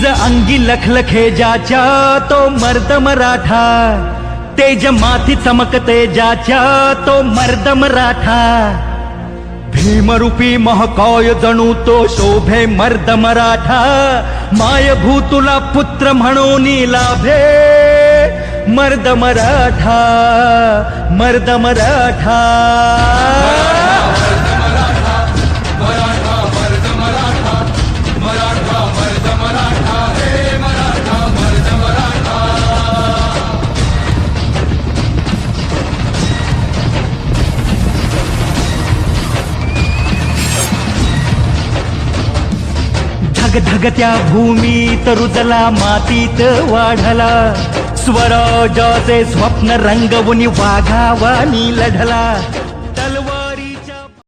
निज अंगी लखलखे ज्याच्या तो मर्द मराठा, तेज माथी चमकते ज्याच्या तो मर्द मराठा, भीमरूपी महाकाय जणू तो शोभे मर्द मराठा, मायभूतुला पुत्र म्हणून लाभे मर्द मराठा, मर्द मराठा। धगधगत्या भूमीत रुजला मातीत वाढला, स्वराजाचे स्वप्न रंगवून वाघावानी लढला,